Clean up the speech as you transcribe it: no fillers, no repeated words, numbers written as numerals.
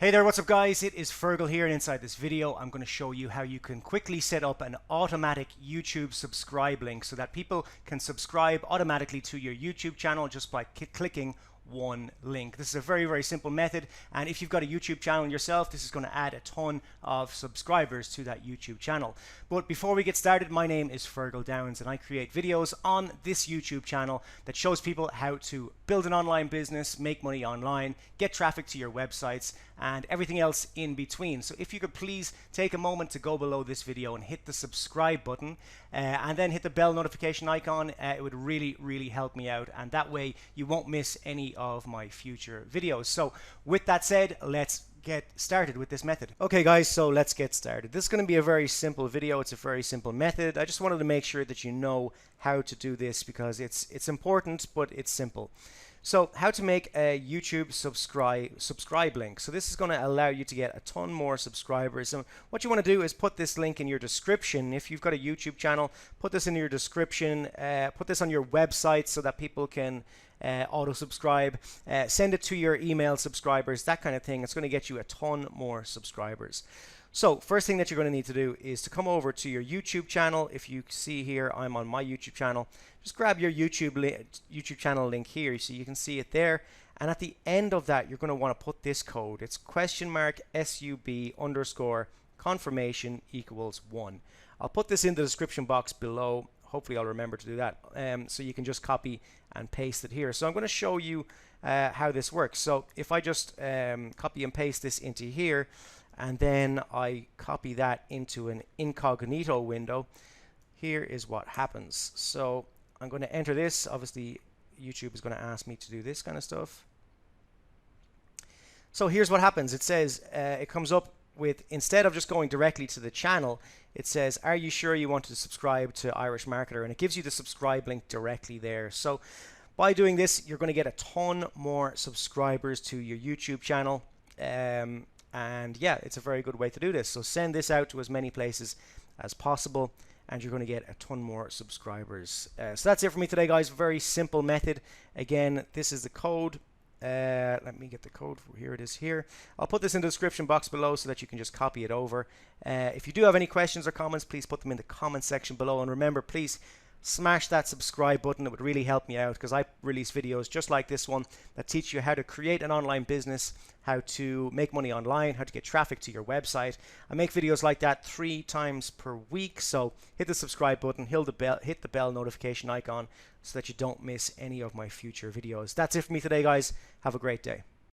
Hey there, what's up guys? It is Fergal here, and inside this video I'm going to show you how you can quickly set up an automatic YouTube subscribe link so that people can subscribe automatically to your YouTube channel just by clicking one link. This is a very simple method, and if you've got a YouTube channel yourself, this is going to add a ton of subscribers to that YouTube channel. But before we get started, my name is Fergal Downs and I create videos on this YouTube channel that shows people how to build an online business, make money online, get traffic to your websites, and everything else in between. So if you could please take a moment to go below this video and hit the subscribe button and then hit the bell notification icon, it would really help me out, and that way you won't miss any of my future videos. So with that said, let's get started with this method. Okay guys, so let's get started. This is going to be a very simple video. It's a very simple method. I just wanted to make sure that you know how to do this because it's important, but it's simple. So how to make a YouTube subscribe link. So this is going to allow you to get a ton more subscribers. And what you want to do is put this link in your description. If you've got a YouTube channel, put this in your description, put this on your website so that people can auto subscribe, send it to your email subscribers, that kind of thing. It's going to get you a ton more subscribers. So first thing that you're going to need to do is to come over to your YouTube channel. If you see here, I'm on my YouTube channel. Just grab your YouTube channel link here, so you can see it there. And at the end of that, you're going to want to put this code. It's !sub_confirmation=1. I'll put this in the description box below. Hopefully I'll remember to do that. So you can just copy and paste it here. So I'm going to show you how this works. So if I just copy and paste this into here, and then I copy that into an incognito window, here is what happens. So I'm going to enter this. Obviously YouTube is going to ask me to do this kind of stuff. So here's what happens. It says it comes up with, instead of just going directly to the channel, it says, are you sure you want to subscribe to Irish Marketer? And it gives you the subscribe link directly there. So by doing this, you're going to get a ton more subscribers to your YouTube channel. And yeah, it's a very good way to do this. So send this out to as many places as possible, and you're going to get a ton more subscribers. So that's it for me today, guys. Very simple method. Again, this is the code. Let me get the code. Here it is here. I'll put this in the description box below so that you can just copy it over. If you do have any questions or comments, please put them in the comment section below. And remember, please smash that subscribe button. It would really help me out because I release videos just like this one that teach you how to create an online business, how to make money online, how to get traffic to your website. I make videos like that 3 times per week. So hit the subscribe button, hit the bell notification icon so that you don't miss any of my future videos. That's it for me today, guys. Have a great day.